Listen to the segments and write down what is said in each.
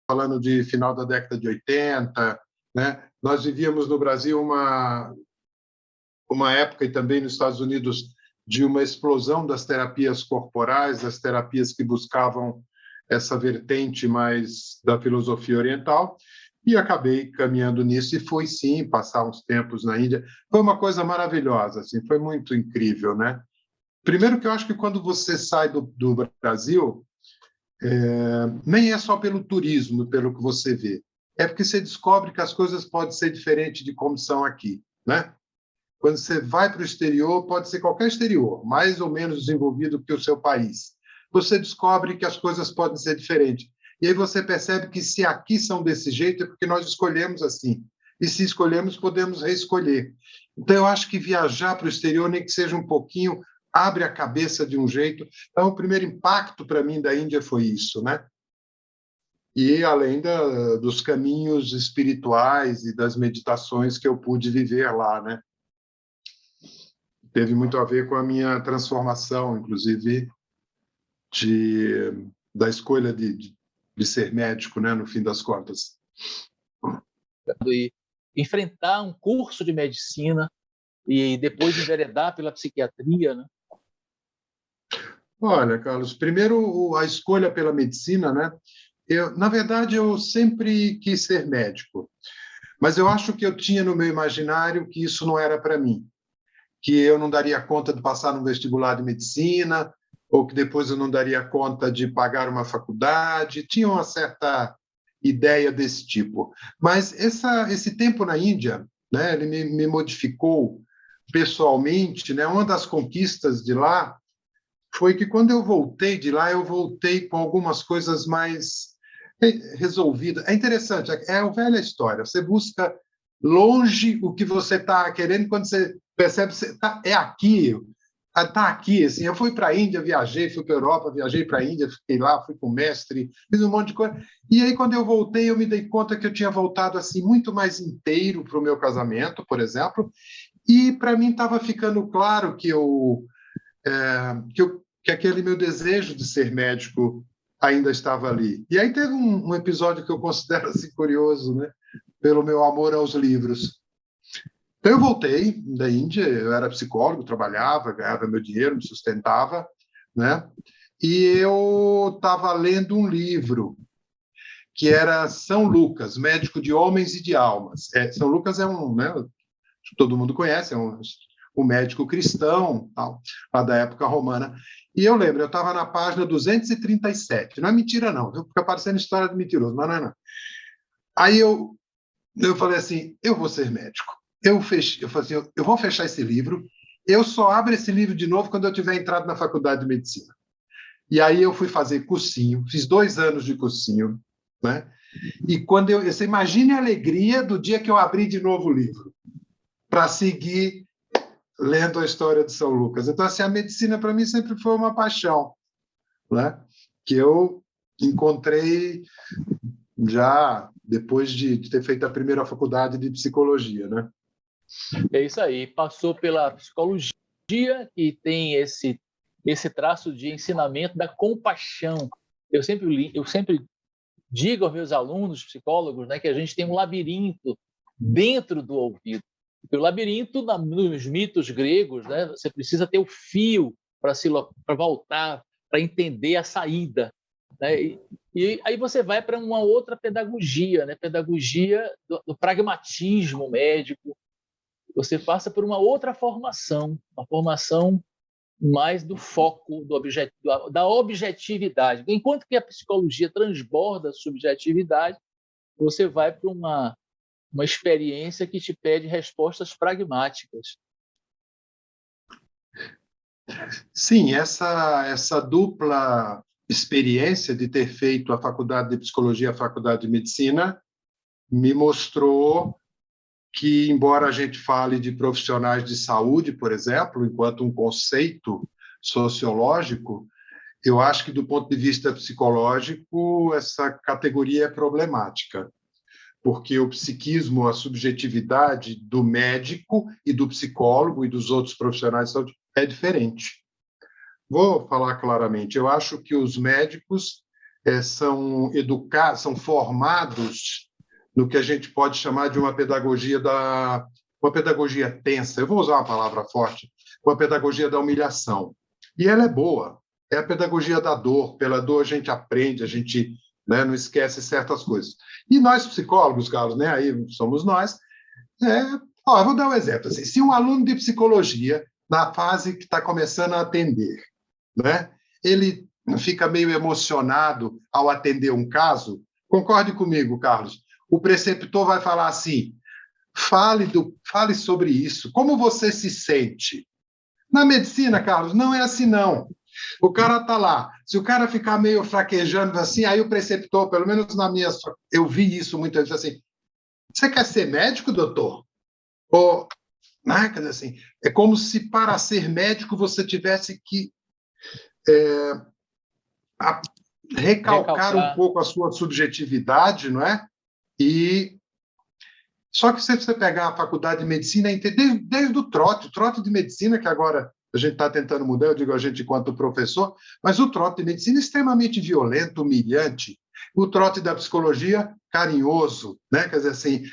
falando de final da década de 80, né? Nós vivíamos no Brasil uma época, e também nos Estados Unidos, de uma explosão das terapias corporais, das terapias que buscavam essa vertente mais da filosofia oriental, e acabei caminhando nisso, e fui, sim, passar uns tempos na Índia. Foi uma coisa maravilhosa, assim, foi muito incrível, né? Primeiro que eu acho que quando você sai do Brasil, nem é só pelo turismo, pelo que você vê, é porque você descobre que as coisas podem ser diferentes de como são aqui, né? Quando você vai para o exterior, pode ser qualquer exterior, mais ou menos desenvolvido que o seu país. Você descobre que as coisas podem ser diferentes. E aí você percebe que se aqui são desse jeito, é porque nós escolhemos assim. E se escolhemos, podemos reescolher. Então, eu acho que viajar para o exterior, nem que seja um pouquinho, abre a cabeça de um jeito. Então, o primeiro impacto para mim da Índia foi isso, né? E além dos caminhos espirituais e das meditações que eu pude viver lá, né? Teve muito a ver com a minha transformação, inclusive, da escolha de ser médico, né, no fim das contas. E enfrentar um curso de medicina e depois enveredar pela psiquiatria, né? Olha, Carlos, primeiro a escolha pela medicina, né? Na verdade, eu sempre quis ser médico, mas eu acho que eu tinha no meu imaginário que isso não era para mim, que eu não daria conta de passar no vestibular de medicina, ou que depois eu não daria conta de pagar uma faculdade. Tinha uma certa ideia desse tipo. Mas esse tempo na Índia, né, ele me modificou pessoalmente, né? Uma das conquistas de lá foi que, quando eu voltei de lá, eu voltei com algumas coisas mais resolvidas. É interessante, é a velha história. Você busca longe o que você está querendo, quando você percebe que é aqui, está aqui. Assim, eu fui para a Índia, viajei, fui para a Europa, viajei para a Índia, fiquei lá, fui com o mestre, fiz um monte de coisa. E aí, quando eu voltei, eu me dei conta que eu tinha voltado assim muito mais inteiro para o meu casamento, por exemplo, e para mim estava ficando claro que aquele meu desejo de ser médico ainda estava ali. E aí teve um episódio que eu considero assim curioso, né? Pelo meu amor aos livros. Então, eu voltei da Índia, eu era psicólogo, trabalhava, ganhava meu dinheiro, me sustentava, né? E eu estava lendo um livro que era São Lucas, Médico de Homens e de Almas. São Lucas é né? Todo mundo conhece, é um médico cristão, tal, lá da época romana. E eu lembro, eu estava na página 237. Não é mentira, não, viu? Fica parecendo história de mentiroso, mas não é, não. Aí eu falei assim, eu vou ser médico. Eu falei assim, eu vou fechar esse livro, eu só abro esse livro de novo quando eu tiver entrado na faculdade de medicina. E aí eu fui fazer cursinho, fiz 2 anos de cursinho, né? E quando você imagine a alegria do dia que eu abri de novo o livro, para seguir lendo a história de São Lucas. Então, assim, a medicina para mim sempre foi uma paixão, né? Que eu encontrei já depois de ter feito a primeira faculdade de psicologia, né? É isso aí. Passou pela psicologia, que tem esse traço de ensinamento da compaixão. Eu sempre digo aos meus alunos psicólogos, né, que a gente tem um labirinto dentro do ouvido. O labirinto, nos mitos gregos, né, você precisa ter o fio para voltar, para entender a saída, né? E aí você vai para uma outra pedagogia, né? Pedagogia do pragmatismo médico. Você passa por uma outra formação, uma formação mais do foco, da objetividade. Enquanto que a psicologia transborda a subjetividade, você vai para uma experiência que te pede respostas pragmáticas. Sim, essa dupla experiência de ter feito a faculdade de psicologia e a faculdade de medicina me mostrou que, embora a gente fale de profissionais de saúde, por exemplo, enquanto um conceito sociológico, eu acho que, do ponto de vista psicológico, essa categoria é problemática, porque o psiquismo, a subjetividade do médico e do psicólogo e dos outros profissionais de saúde é diferente. Vou falar claramente, eu acho que os médicos são educados, são formados no que a gente pode chamar de uma pedagogia tensa. Eu vou usar uma palavra forte, uma pedagogia da humilhação. E ela é boa. É a pedagogia da dor. Pela dor a gente aprende, a gente, né, não esquece certas coisas. E nós psicólogos, Carlos, né, aí somos nós. Eu vou dar um exemplo. Assim, se um aluno de psicologia, na fase que está começando a atender, né, ele fica meio emocionado ao atender um caso, concorde comigo, Carlos, o preceptor vai falar assim: fale sobre isso, como você se sente. Na medicina, Carlos, não é assim, não. O cara está lá. Se o cara ficar meio fraquejando assim, aí o preceptor, pelo menos na minha... Eu vi isso muitas vezes assim: você quer ser médico, doutor? Ou, né, quer dizer assim, é como se para ser médico você tivesse que recalcar um pouco a sua subjetividade, não é? Só que se você pegar a faculdade de medicina, desde o trote de medicina, que agora a gente está tentando mudar, eu digo a gente enquanto professor, mas o trote de medicina é extremamente violento, humilhante. O trote da psicologia, carinhoso, né? Quer dizer assim,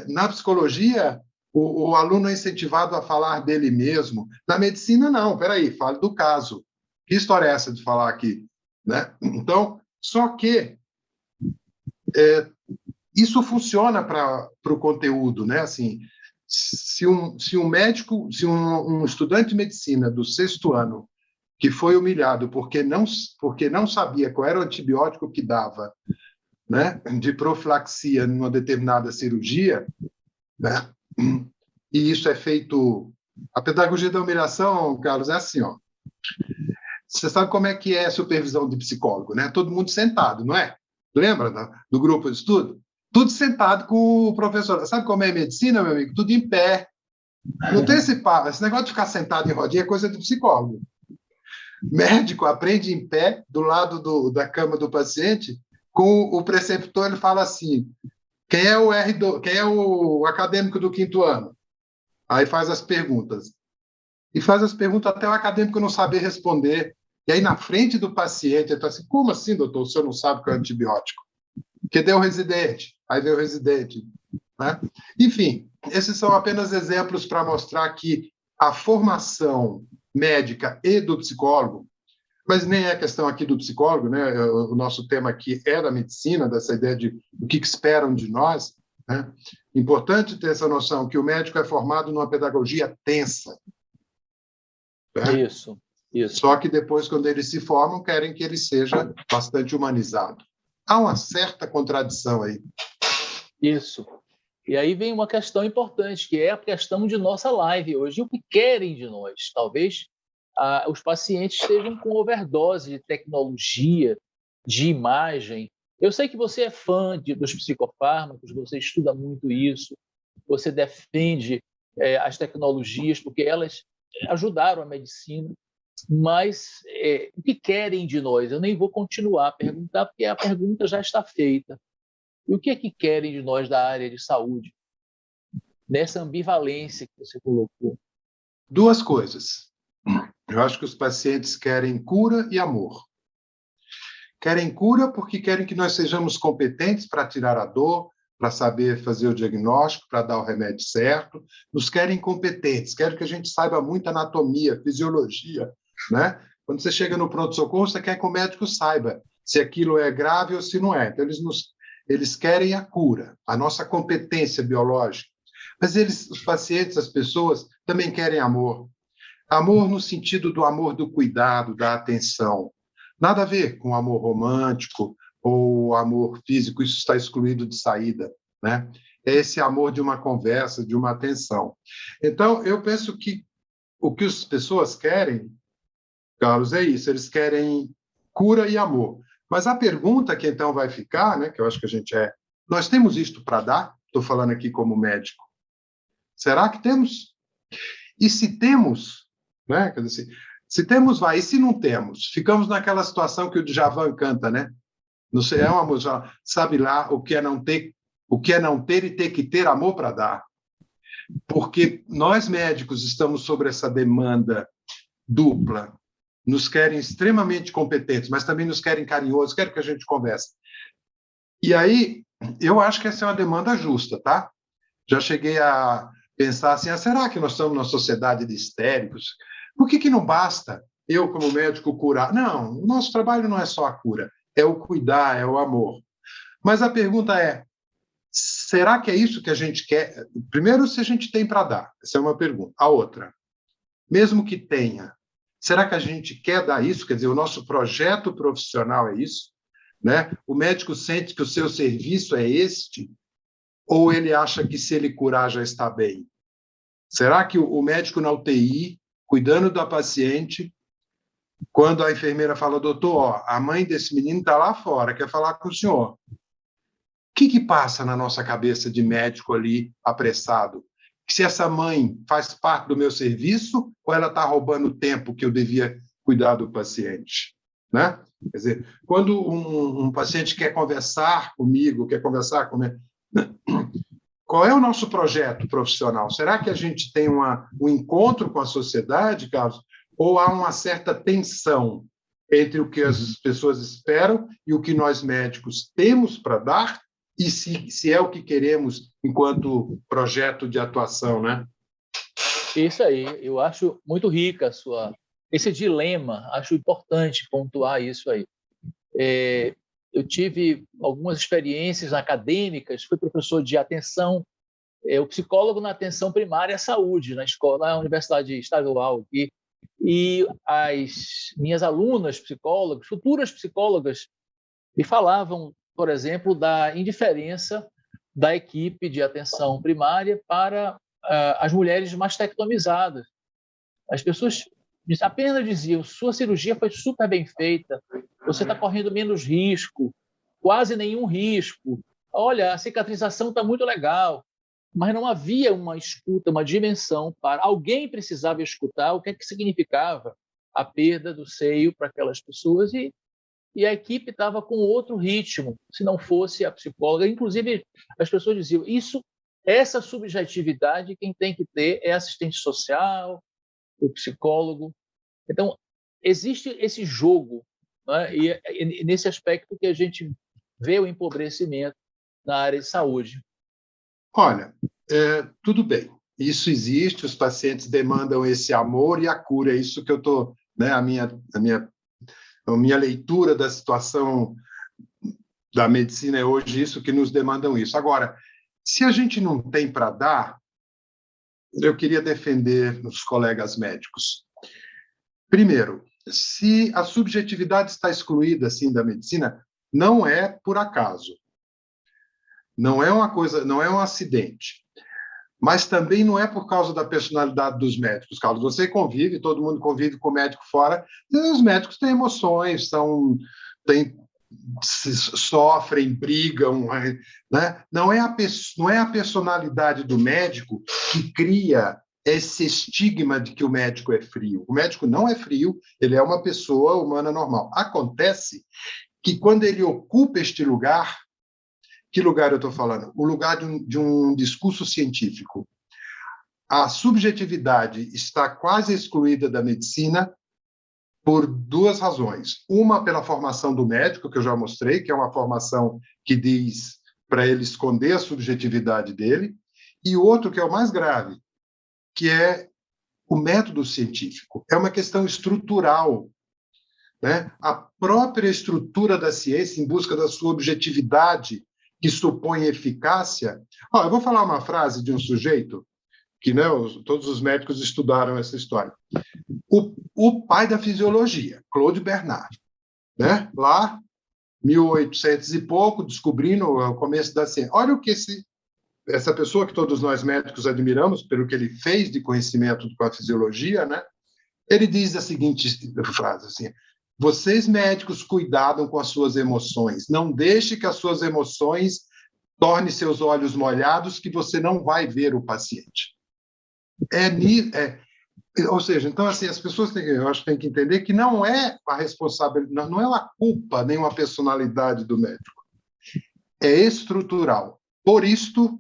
na psicologia, o aluno é incentivado a falar dele mesmo. Na medicina, não. Peraí, fale do caso. Que história é essa de falar aqui? Né? Então, só que isso funciona para o conteúdo, né? Assim, se um médico, se um estudante de medicina do 6º ano que foi humilhado porque não sabia qual era o antibiótico que dava, né, de profilaxia numa determinada cirurgia, né? E isso é feito... A pedagogia da humilhação, Carlos, é assim, ó. Você sabe como é que é a supervisão de psicólogo, né? Todo mundo sentado, não é? Lembra do grupo de estudo? Tudo sentado com o professor. Sabe como é medicina, meu amigo? Tudo em pé. Não tem esse negócio de ficar sentado em rodinha, é coisa de psicólogo. Médico aprende em pé, do lado da cama do paciente, com o preceptor, ele fala assim: quem é o acadêmico do 5º ano? Aí faz as perguntas. E faz as perguntas até o acadêmico não saber responder. E aí, na frente do paciente, ele fala assim: como assim, doutor, o senhor não sabe o que é antibiótico? Cadê o residente? Aí vem o residente. Né? Enfim, esses são apenas exemplos para mostrar que a formação médica e do psicólogo, mas nem é questão aqui do psicólogo, né? O nosso tema aqui é da medicina, dessa ideia de o que esperam de nós. Né? Importante ter essa noção que o médico é formado numa pedagogia tensa. Né? Isso. Só que depois, quando eles se formam, querem que ele seja bastante humanizado. Há uma certa contradição aí. Isso. E aí vem uma questão importante, que é a questão de nossa live hoje. O que querem de nós? Talvez os pacientes estejam com overdose de tecnologia, de imagem. Eu sei que você é fã dos psicofármacos, você estuda muito isso, você defende as tecnologias, porque elas ajudaram a medicina. Mas o que querem de nós? Eu nem vou continuar a perguntar, porque a pergunta já está feita. E o que é que querem de nós da área de saúde? Nessa ambivalência que você colocou. 2 coisas. Eu acho que os pacientes querem cura e amor. Querem cura porque querem que nós sejamos competentes para tirar a dor, para saber fazer o diagnóstico, para dar o remédio certo. Nos querem competentes, querem que a gente saiba muita anatomia, fisiologia. Né? Quando você chega no pronto-socorro, você quer que o médico saiba se aquilo é grave ou se não é. Então, eles querem a cura, a nossa competência biológica. Mas os pacientes, as pessoas, também querem amor. Amor no sentido do amor do cuidado, da atenção. Nada a ver com amor romântico ou amor físico, isso está excluído de saída. Né? É esse amor de uma conversa, de uma atenção. Então, eu penso que o que as pessoas querem, Carlos, é isso, eles querem cura e amor. Mas a pergunta que então vai ficar, né, que eu acho que a gente nós temos isto para dar? Estou falando aqui como médico. Será que temos? E se temos, né, quer dizer, se temos, vai, e se não temos? Ficamos naquela situação que o Djavan canta, né? Não sei, é uma música, sabe lá o que é não ter e ter que ter amor para dar. Porque nós médicos estamos sobre essa demanda dupla. nos querem extremamente competentes, mas também nos querem carinhosos, querem que a gente converse. E aí, eu acho que essa é uma demanda justa, tá? Já cheguei a pensar assim, será que nós estamos numa sociedade de histéricos? Por que não basta eu, como médico, curar? Não, o nosso trabalho não é só a cura, é o cuidar, é o amor. Mas a pergunta é, será que é isso que a gente quer? Primeiro, se a gente tem para dar, essa é uma pergunta. A outra, mesmo que tenha, será que a gente quer dar isso? Quer dizer, o nosso projeto profissional é isso? Né? O médico sente que o seu serviço é este? Ou ele acha que se ele curar já está bem? Será que o médico na UTI, cuidando da paciente, quando a enfermeira fala, doutor, ó, a mãe desse menino está lá fora, quer falar com o senhor. O que passa na nossa cabeça de médico ali, apressado? Se essa mãe faz parte do meu serviço ou ela está roubando o tempo que eu devia cuidar do paciente? Né? Quer dizer, quando um paciente quer conversar comigo, quer conversar comigo, qual é o nosso projeto profissional? Será que a gente tem um encontro com a sociedade, Carlos? Ou há uma certa tensão entre o que as pessoas esperam e o que nós médicos temos para dar? E se é o que queremos enquanto projeto de atuação, né? Isso aí, eu acho muito rica esse dilema, acho importante pontuar isso aí. Eu tive algumas experiências acadêmicas, fui professor de atenção, o psicólogo na atenção primária à saúde, na Universidade Estadual aqui, e as minhas alunas psicólogas, futuras psicólogas, me falavam, por exemplo, da indiferença da equipe de atenção primária para as mulheres mastectomizadas. As pessoas apenas diziam, sua cirurgia foi super bem feita, você está correndo menos risco, quase nenhum risco, olha, a cicatrização está muito legal, mas não havia uma escuta, uma dimensão para alguém precisava escutar o que é que significava a perda do seio para aquelas pessoas e a equipe estava com outro ritmo, se não fosse a psicóloga. Inclusive, as pessoas diziam, essa subjetividade quem tem que ter é assistente social, o psicólogo. Então, existe esse jogo, né? E nesse aspecto que a gente vê o empobrecimento na área de saúde. Olha, tudo bem, isso existe, os pacientes demandam esse amor e a cura, é isso que eu estou, né, a minha leitura da situação da medicina é hoje isso, que nos demandam isso. Agora, se a gente não tem para dar, eu queria defender os colegas médicos. Primeiro, se a subjetividade está excluída assim da medicina, não é por acaso. Não é uma coisa, não é um acidente. Mas também não é por causa da personalidade dos médicos, Carlos. Você convive, todo mundo convive com o médico fora, e os médicos têm emoções, sofrem, brigam, né? Não é a personalidade do médico que cria esse estigma de que o médico é frio. O médico não é frio, ele é uma pessoa humana normal. Acontece que quando ele ocupa este lugar, que lugar eu estou falando? O lugar de um discurso científico. A subjetividade está quase excluída da medicina por duas razões. Uma, pela formação do médico, que eu já mostrei, que é uma formação que diz para ele esconder a subjetividade dele, e outro, que é o mais grave, que é o método científico. É uma questão estrutural, né? A própria estrutura da ciência, em busca da sua objetividade, que supõe eficácia. Eu vou falar uma frase de um sujeito que, né, todos os médicos estudaram essa história. O pai da fisiologia, Claude Bernard, né? Lá, 1800 e pouco, descobrindo o começo da ciência. Olha o que essa pessoa que todos nós médicos admiramos, pelo que ele fez de conhecimento com a fisiologia, né? Ele diz a seguinte frase, assim, vocês médicos cuidam com as suas emoções, não deixe que as suas emoções tornem seus olhos molhados que você não vai ver o paciente. Ou seja, então assim, as pessoas eu acho que têm que entender que não é a responsabilidade, não é uma culpa nem uma personalidade do médico, é estrutural. Por isto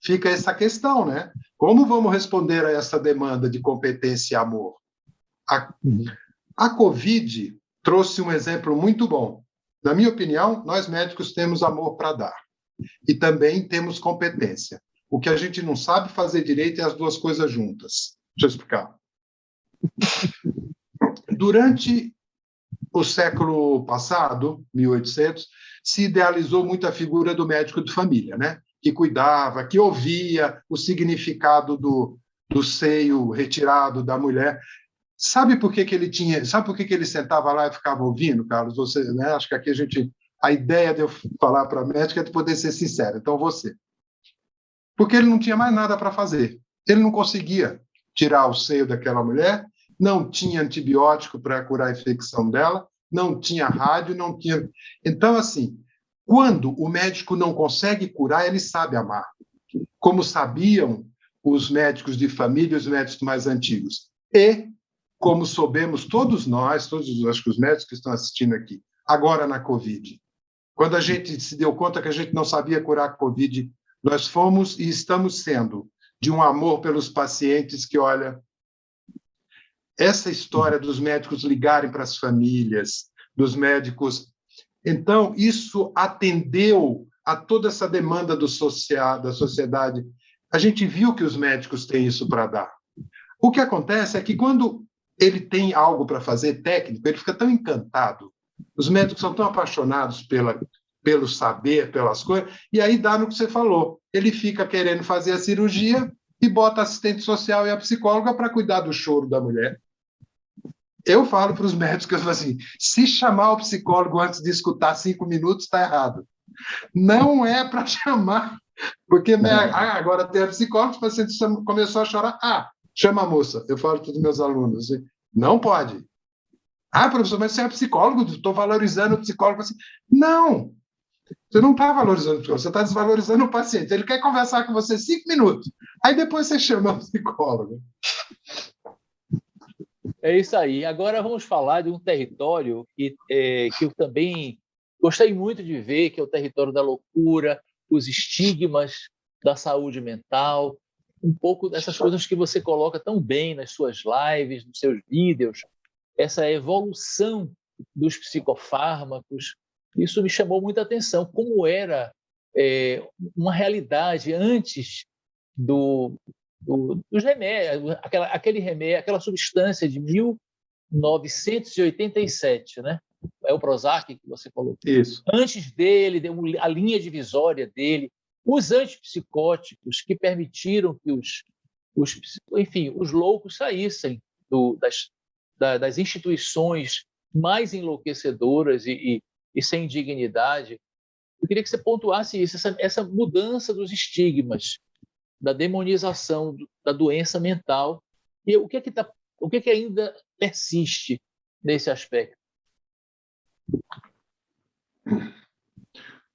fica essa questão, né? Como vamos responder a essa demanda de competência e amor? A Covid trouxe um exemplo muito bom. Na minha opinião, nós médicos temos amor para dar e também temos competência. O que a gente não sabe fazer direito é as duas coisas juntas. Deixa eu explicar. Durante o século passado, 1800, se idealizou muito a figura do médico de família, né? Que cuidava, que ouvia o significado do seio retirado da mulher. Sabe por que ele tinha? Sabe por que ele sentava lá e ficava ouvindo, Carlos? Você, né? Acho que aqui a ideia de eu falar para a médica é de poder ser sincero. Então você, porque ele não tinha mais nada para fazer. Ele não conseguia tirar o seio daquela mulher, não tinha antibiótico para curar a infecção dela, não tinha rádio, não tinha. Então, assim, quando o médico não consegue curar, ele sabe amar, como sabiam os médicos de família, os médicos mais antigos. E como soubemos todos nós, acho que os médicos que estão assistindo aqui, agora na Covid, quando a gente se deu conta que a gente não sabia curar a Covid, nós fomos e estamos sendo de um amor pelos pacientes que, olha, essa história dos médicos ligarem para as famílias, dos médicos. Então, isso atendeu a toda essa demanda da sociedade. A gente viu que os médicos têm isso para dar. O que acontece é que quando ele tem algo para fazer técnico, ele fica tão encantado. Os médicos são tão apaixonados pelo saber, pelas coisas, e aí dá no que você falou. Ele fica querendo fazer a cirurgia e bota a assistente social e a psicóloga para cuidar do choro da mulher. Eu falo para os médicos assim, se chamar o psicólogo antes de escutar 5 minutos, está errado. Não é para chamar, porque agora tem a psicóloga, o paciente começou a chorar, chama a moça. Eu falo para os meus alunos, assim, não pode. Professor, mas você é psicólogo, estou valorizando o psicólogo. Assim, não, você não está valorizando o psicólogo, você está desvalorizando o paciente. Ele quer conversar com você 5 minutos, aí depois você chama o psicólogo. É isso aí. Agora vamos falar de um território que eu também gostei muito de ver, que é o território da loucura, os estigmas da saúde mental, um pouco dessas coisas que você coloca tão bem nas suas lives, nos seus vídeos, essa evolução dos psicofármacos. Isso me chamou muita atenção, como era uma realidade antes dos remédios, aquele remédio, aquela substância de 1987, né? É o Prozac que você colocou. Isso. Antes dele, a linha divisória dele, os antipsicóticos que permitiram que os loucos saíssem das instituições mais enlouquecedoras e sem dignidade. Eu queria que você pontuasse isso, essa mudança dos estigmas, da demonização da doença mental, e o que ainda persiste nesse aspecto?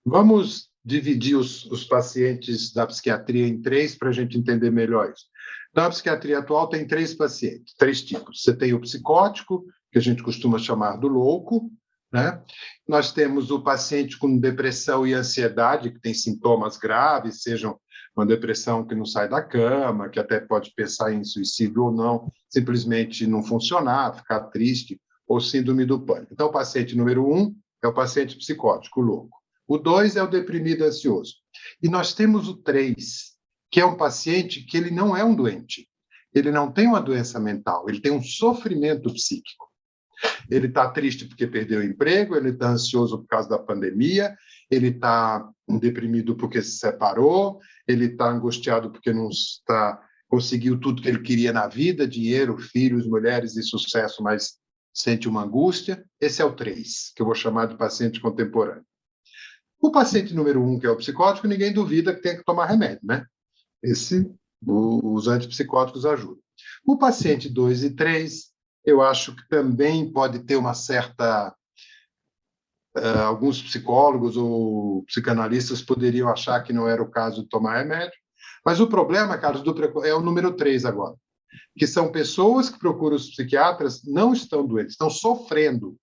Vamos dividir os pacientes da psiquiatria em 3 para a gente entender melhor isso. Então, a psiquiatria atual tem 3 pacientes, 3 tipos. Você tem o psicótico, que a gente costuma chamar do louco, né? Nós temos o paciente com depressão e ansiedade, que tem sintomas graves, sejam uma depressão que não sai da cama, que até pode pensar em suicídio ou não, simplesmente não funcionar, ficar triste, ou síndrome do pânico. Então, o paciente número 1 é o paciente psicótico, louco. O 2 é o deprimido ansioso. E nós temos o 3, que é um paciente que ele não é um doente. Ele não tem uma doença mental, ele tem um sofrimento psíquico. Ele está triste porque perdeu o emprego, ele está ansioso por causa da pandemia, ele está deprimido porque se separou, ele está angustiado porque não conseguiu tudo que ele queria na vida, dinheiro, filhos, mulheres e sucesso, mas sente uma angústia. Esse é o 3, que eu vou chamar de paciente contemporâneo. O paciente número 1, que é o psicótico, ninguém duvida que tem que tomar remédio, né? Os antipsicóticos ajudam. O paciente 2 e 3, eu acho que também pode ter uma certa... alguns psicólogos ou psicanalistas poderiam achar que não era o caso de tomar remédio, mas o problema, Carlos, é o número 3 agora, que são pessoas que procuram os psiquiatras, não estão doentes, estão sofrendo.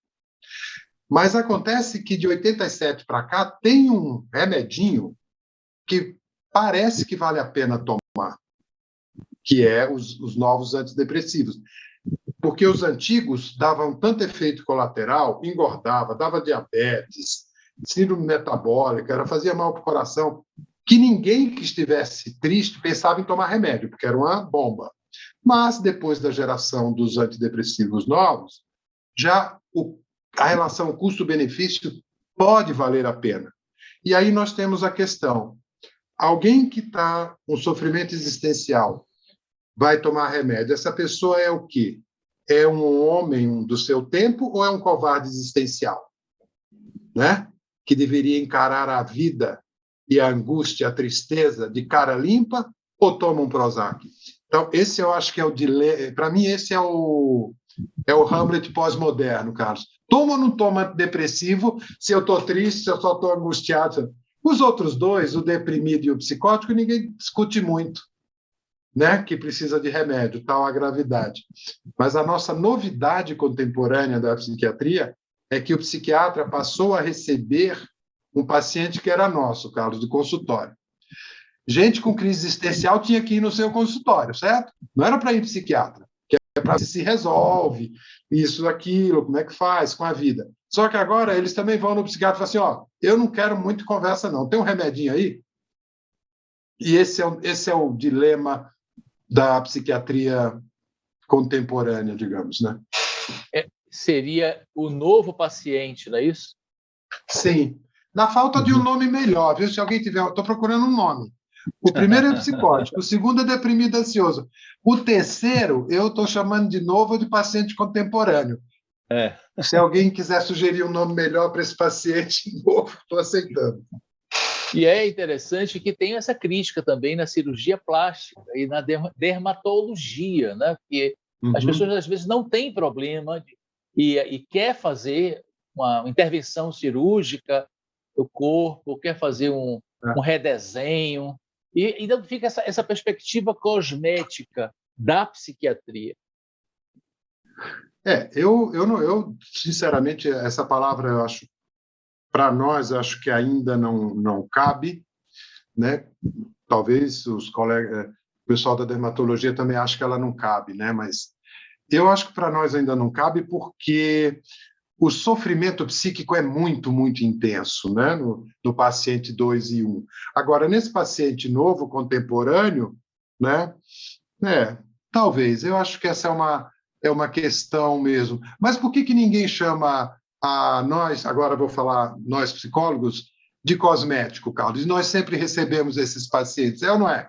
Mas acontece que de 87 para cá tem um remedinho que parece que vale a pena tomar, que é os novos antidepressivos. porque os antigos davam tanto efeito colateral, engordava, dava diabetes, síndrome metabólica, fazia mal para o coração, que ninguém que estivesse triste pensava em tomar remédio, porque era uma bomba. Mas, depois da geração dos antidepressivos novos, já a relação custo-benefício pode valer a pena. E aí nós temos a questão: alguém que está com sofrimento existencial vai tomar remédio, essa pessoa é o quê? É um homem do seu tempo ou é um covarde existencial? Né? Que deveria encarar a vida e a angústia, a tristeza de cara limpa, ou toma um Prozac? Então, esse eu acho que é o dilema. Para mim, esse é o Hamlet pós-moderno, Carlos. Toma ou não toma antidepressivo se eu estou triste, se eu só estou angustiado? Os outros dois, o deprimido e o psicótico, ninguém discute muito, né? Que precisa de remédio, tal a gravidade. Mas a nossa novidade contemporânea da psiquiatria é que o psiquiatra passou a receber um paciente que era nosso, Carlos, do consultório. Gente com crise existencial tinha que ir no seu consultório, certo? Não era para ir psiquiatra, que é para se resolve, isso, aquilo, como é que faz com a vida. Só que agora eles também vão no psiquiatra e falam assim, eu não quero muito conversa não, tem um remedinho aí? E esse é o dilema da psiquiatria contemporânea, digamos, né? Seria o novo paciente, não é isso? Sim. Na falta de um nome melhor, viu? Se alguém tiver... Estou procurando um nome. O primeiro é psicótico, o segundo é deprimido ansioso. O terceiro, eu estou chamando de novo de paciente contemporâneo. Se alguém quiser sugerir um nome melhor para esse paciente novo, estou aceitando. E é interessante que tem essa crítica também na cirurgia plástica e na dermatologia, né? Porque as pessoas às vezes não têm problema e quer fazer uma intervenção cirúrgica do corpo, quer fazer um redesenho, e então fica essa perspectiva cosmética da psiquiatria. Eu sinceramente, essa palavra, eu acho, para nós, acho que ainda não cabe, né? Talvez os colegas, o pessoal da dermatologia também ache que ela não cabe, né? Mas eu acho que para nós ainda não cabe porque o sofrimento psíquico é muito, muito intenso, né? No paciente 2 e 1. Agora, nesse paciente novo, contemporâneo, né? Talvez, eu acho que essa é uma questão mesmo. Mas por que ninguém chama a nós, agora vou falar nós psicólogos, de cosmético, Carlos? E nós sempre recebemos esses pacientes, é ou não é?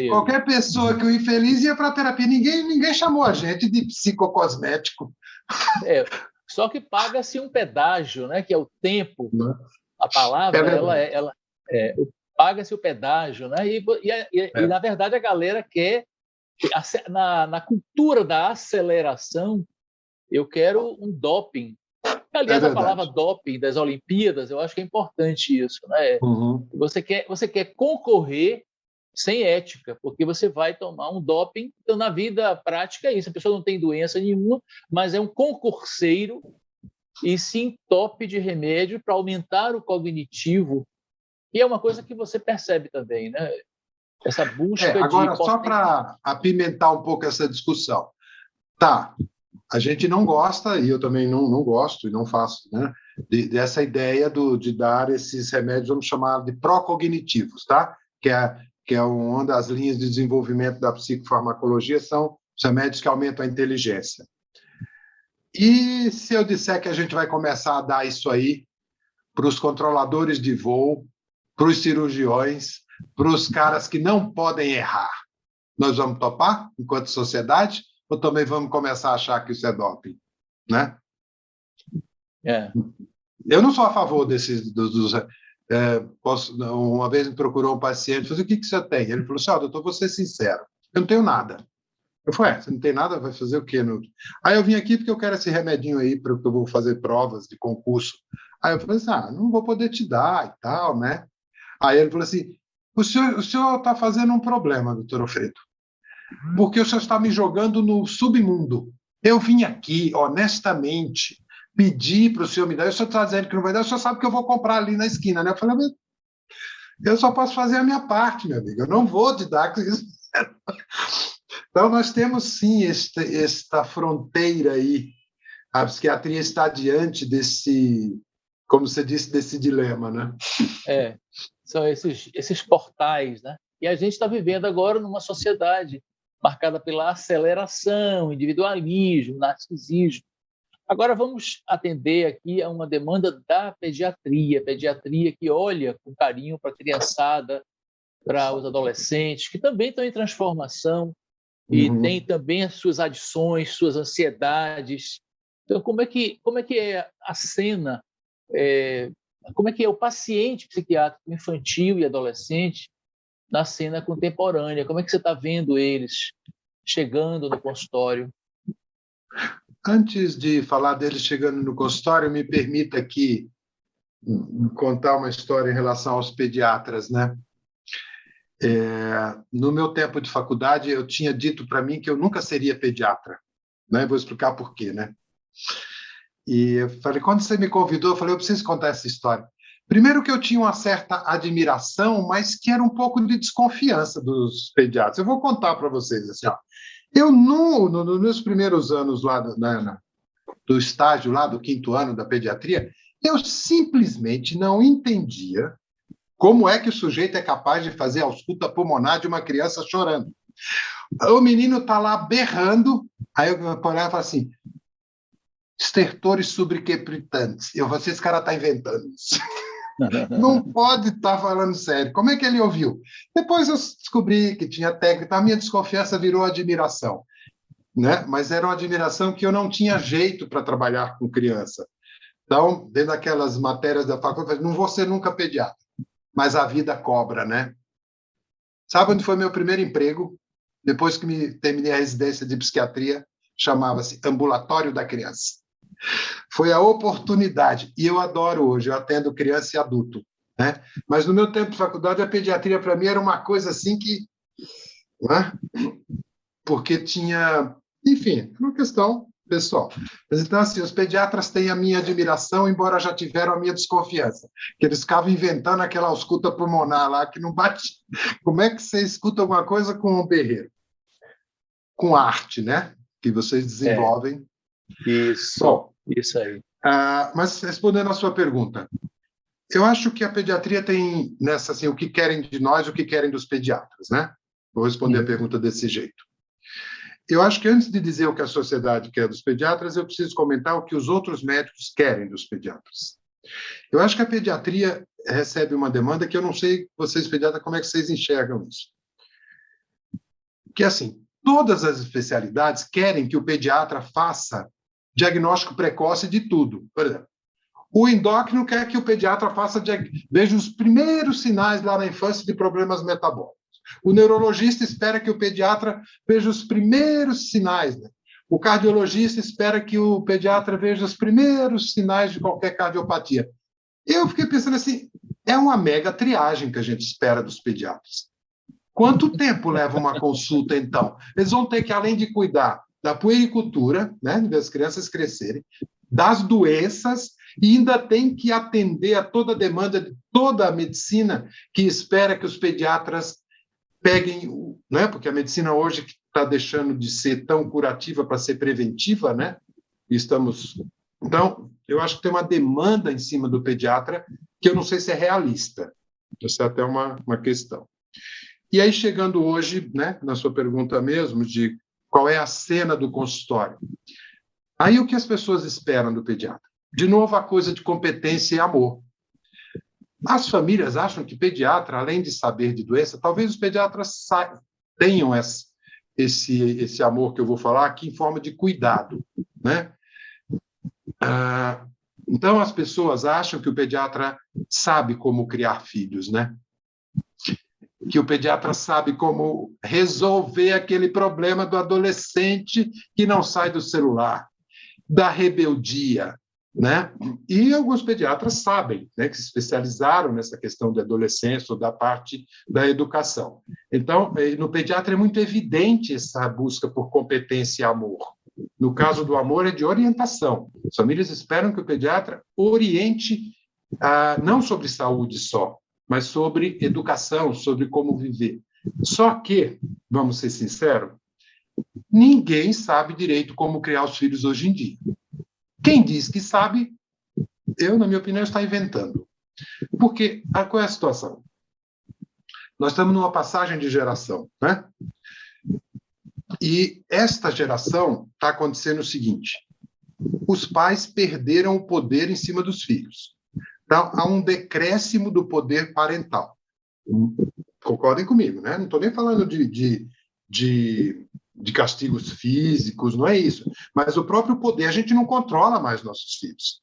Qualquer pessoa que o infeliz ia para a terapia, ninguém chamou a gente de psicocosmético. Só que paga-se um pedágio, né? Que é o tempo. A palavra, paga-se o pedágio, né? E na verdade a galera quer, na cultura da aceleração, eu quero um doping. Aliás, a palavra doping das Olimpíadas, eu acho que é importante isso, né? Você quer concorrer sem ética, porque você vai tomar um doping. Então, na vida prática é isso. A pessoa não tem doença nenhuma, mas é um concurseiro e se entope de remédio para aumentar o cognitivo. E é uma coisa que você percebe também, né? Essa busca agora, só para apimentar um pouco essa discussão. Tá, a gente não gosta, e eu também não gosto e não faço, né? Dessa ideia de dar esses remédios, vamos chamar de pró-cognitivos, tá? Que é uma das linhas de desenvolvimento da psicofarmacologia, são os remédios que aumentam a inteligência. E se eu disser que a gente vai começar a dar isso aí para os controladores de voo, para os cirurgiões, para os caras que não podem errar, nós vamos topar enquanto sociedade ou também vamos começar a achar que isso é doping? Né? Eu não sou a favor desses... uma vez me procurou um paciente, falou: o que você tem? Ele falou assim: doutor, vou ser sincero, eu não tenho nada. Eu falei: você não tem nada, vai fazer o quê? Aí eu vim aqui porque eu quero esse remedinho aí, porque eu vou fazer provas de concurso. Aí eu falei assim: não vou poder te dar e tal, né? Aí ele falou assim: o senhor está fazendo um problema, doutor Alfredo, porque o senhor está me jogando no submundo. Eu vim aqui, honestamente, pedir para o senhor me dar, o senhor está dizendo que não vai dar, o senhor sabe que eu vou comprar ali na esquina, né? Eu falei: eu só posso fazer a minha parte, meu amigo, eu não vou te dar. Então, nós temos, sim, esta fronteira aí. A psiquiatria está diante desse, como você disse, desse dilema, né? São esses portais, né? E a gente está vivendo agora numa sociedade marcada pela aceleração, individualismo, narcisismo. Agora vamos atender aqui a uma demanda da pediatria que olha com carinho para a criançada, para os adolescentes, que também estão em transformação e têm também as suas adições, suas ansiedades. Então, como é que é a cena, como é que é o paciente psiquiátrico infantil e adolescente na cena contemporânea? Como é que você está vendo eles chegando no consultório? Antes de falar deles chegando no consultório, me permita aqui contar uma história em relação aos pediatras, né? No meu tempo de faculdade, eu tinha dito para mim que eu nunca seria pediatra, né? Vou explicar por quê, né? E eu falei, quando você me convidou, eu falei, eu preciso contar essa história. Primeiro que eu tinha uma certa admiração, mas que era um pouco de desconfiança dos pediatras. Eu vou contar para vocês assim, ó. Eu, nos meus primeiros anos lá do estágio, lá do 5º ano da pediatria, eu simplesmente não entendia como é que o sujeito é capaz de fazer a ausculta pulmonar de uma criança chorando. O menino está lá berrando, aí eu olhava e falo assim, estertores subriquebritantes. Eu falei, esse cara está inventando isso. Não pode estar falando sério. Como é que ele ouviu? Depois eu descobri que tinha técnica, a minha desconfiança virou admiração, né? Mas era uma admiração que eu não tinha jeito para trabalhar com criança. Então, dentro daquelas matérias da faculdade, não vou ser nunca pediatra, mas a vida cobra, né? Sabe onde foi meu primeiro emprego? Depois que terminei a residência de psiquiatria, chamava-se Ambulatório da Criança. Foi a oportunidade, e eu adoro hoje, eu atendo criança e adulto, né? Mas no meu tempo de faculdade, a pediatria para mim era uma coisa assim que... Né? Porque tinha... Enfim, uma questão pessoal. Mas, então, assim, os pediatras têm a minha admiração, embora já tiveram a minha desconfiança, que eles ficavam inventando aquela ausculta pulmonar lá, que não bate. Como é que você escuta alguma coisa com um berreiro? Com arte, né? Que vocês desenvolvem. Isso. Bom, isso aí. Mas respondendo à sua pergunta, eu acho que a pediatria tem nessa assim, o que querem de nós, o que querem dos pediatras, né? Vou responder a pergunta desse jeito. Eu acho que antes de dizer o que a sociedade quer dos pediatras, eu preciso comentar o que os outros médicos querem dos pediatras. Eu acho que a pediatria recebe uma demanda que eu não sei, vocês pediatras, como é que vocês enxergam isso. Que assim, todas as especialidades querem que o pediatra faça diagnóstico precoce de tudo. Por exemplo, o endócrino quer que o pediatra veja os primeiros sinais lá na infância de problemas metabólicos. O neurologista espera que o pediatra veja os primeiros sinais, né? O cardiologista espera que o pediatra veja os primeiros sinais de qualquer cardiopatia. Eu fiquei pensando assim, é uma mega triagem que a gente espera dos pediatras. Quanto tempo leva uma consulta, então? Eles vão ter que, além de cuidar da puericultura, né, das crianças crescerem, das doenças, e ainda tem que atender a toda a demanda de toda a medicina que espera que os pediatras peguem, né, porque a medicina hoje está deixando de ser tão curativa para ser preventiva, né? Então, eu acho que tem uma demanda em cima do pediatra que eu não sei se é realista. Essa é até uma questão. E aí, chegando hoje, né, na sua pergunta mesmo, de qual é a cena do consultório. Aí, o que as pessoas esperam do pediatra? De novo, a coisa de competência e amor. As famílias acham que pediatra, além de saber de doença, talvez os pediatras tenham esse amor que eu vou falar aqui em forma de cuidado, né? Então, as pessoas acham que o pediatra sabe como criar filhos, né? Que o pediatra sabe como resolver aquele problema do adolescente que não sai do celular, da rebeldia, né? E alguns pediatras sabem, né, que se especializaram nessa questão da adolescência ou da parte da educação. Então, no pediatra é muito evidente essa busca por competência e amor. No caso do amor, é de orientação. As famílias esperam que o pediatra oriente não sobre saúde só, mas sobre educação, sobre como viver. Só que, vamos ser sinceros, Ninguém sabe direito como criar os filhos hoje em dia. Quem diz que sabe, na minha opinião, está inventando. Porque qual é a situação? Nós estamos numa passagem de geração, né? E esta geração está acontecendo o seguinte: os pais perderam o poder em cima dos filhos. Então, há um decréscimo do poder parental. Concordem comigo, né? Não estou nem falando de castigos físicos, não é isso. Mas o próprio poder, a gente não controla mais nossos filhos,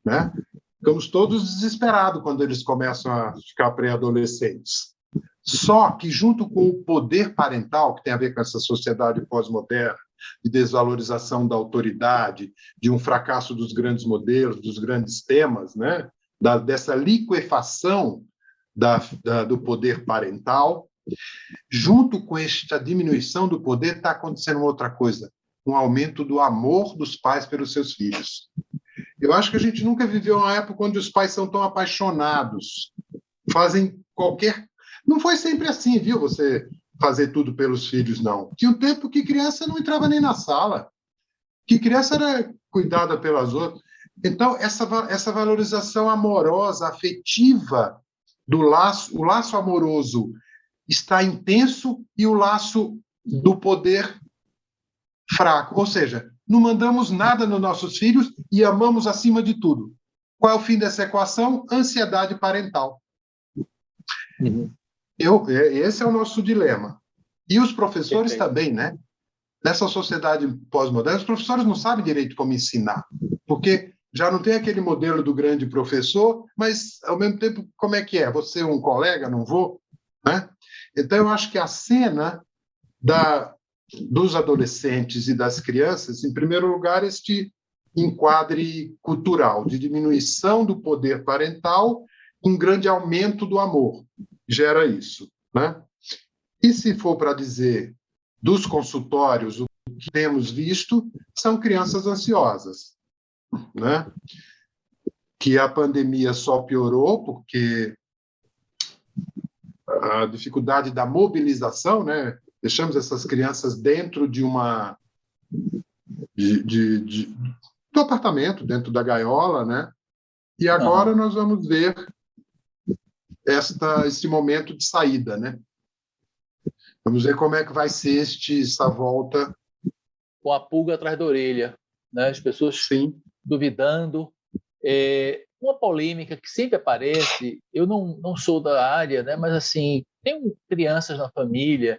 né? Ficamos todos desesperados quando eles começam a ficar pré-adolescentes. Só que, junto com o poder parental, que tem a ver com essa sociedade pós-moderna, de desvalorização da autoridade, de um fracasso dos grandes modelos, dos grandes temas, né? Dessa liquefação do poder parental, junto com esta diminuição do poder, está acontecendo uma outra coisa, um aumento do amor dos pais pelos seus filhos. Eu acho que a gente nunca viveu uma época onde os pais são tão apaixonados, fazem qualquer... Não foi sempre assim, viu? Você fazer tudo pelos filhos, não. Tinha um tempo que criança não entrava nem na sala, que criança era cuidada pelas outras. Então, essa valorização amorosa, afetiva do laço, o laço amoroso está intenso e o laço do poder fraco. Ou seja, não mandamos nada nos nossos filhos e amamos acima de tudo. Qual é o fim dessa equação? Ansiedade parental. Uhum. Esse é o nosso dilema. E os professores também, né? Nessa sociedade pós-moderna, os professores não sabem direito como ensinar, porque já não tem aquele modelo do grande professor, mas, ao mesmo tempo, como é que é? Você é um colega, não vou? Né? Então, eu acho que a cena dos adolescentes e das crianças, em primeiro lugar, este enquadre cultural de diminuição do poder parental, um grande aumento do amor, gera isso. Né? E se for para dizer dos consultórios, o que temos visto são crianças ansiosas, né? Que a pandemia só piorou, porque a dificuldade da mobilização, né? Deixamos essas crianças dentro de do apartamento, dentro da gaiola, né? E agora nós vamos ver esse momento de saída, né? Vamos ver como é que vai ser essa volta. Com a pulga atrás da orelha, né? As pessoas duvidando. Uma polêmica que sempre aparece, eu não sou da área, né? Mas assim, tem crianças na família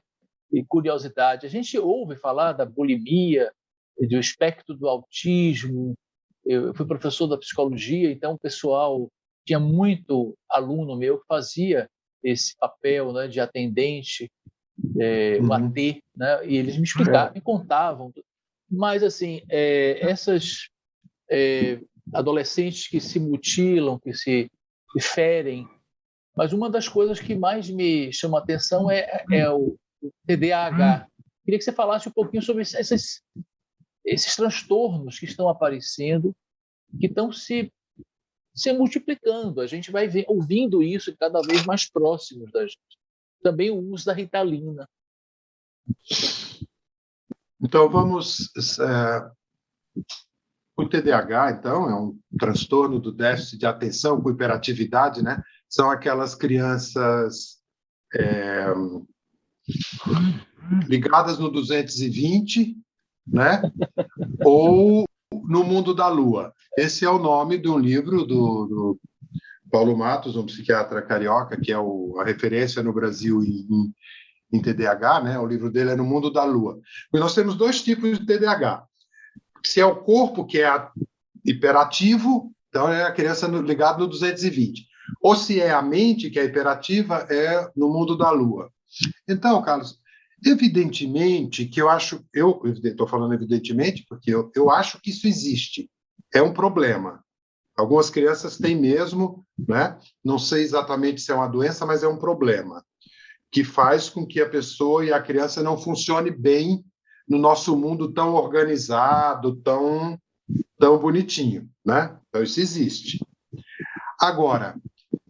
e curiosidade. A gente ouve falar da bulimia, do espectro do autismo. Eu fui professor da psicologia, então o pessoal tinha muito aluno meu que fazia esse papel, né, de atendente, o AT, né? E eles me explicavam, me contavam. Mas assim, essas adolescentes que se mutilam, que se ferem, mas uma das coisas que mais me chama a atenção é o TDAH. Queria que você falasse um pouquinho sobre esses transtornos que estão aparecendo, que estão se multiplicando. A gente vai ouvindo isso cada vez mais próximos da gente. Também o uso da Ritalina. Então, o TDAH, então, é um transtorno do déficit de atenção com hiperatividade, né? São aquelas crianças ligadas no 220, né? Ou no mundo da Lua. Esse é o nome de um livro do Paulo Matos, um psiquiatra carioca, que é a referência no Brasil em TDAH, né? O livro dele é No Mundo da Lua. E nós temos dois tipos de TDAH. Se é o corpo, que é hiperativo, então é a criança ligada no 220. Ou se é a mente, que é hiperativa, é no mundo da Lua. Então, Carlos, evidentemente que eu estou falando evidentemente porque eu acho que isso existe. É um problema. Algumas crianças têm mesmo, né? Não sei exatamente se é uma doença, mas é um problema que faz com que a pessoa e a criança não funcione bem no nosso mundo tão organizado, tão bonitinho, né? Então, isso existe. Agora,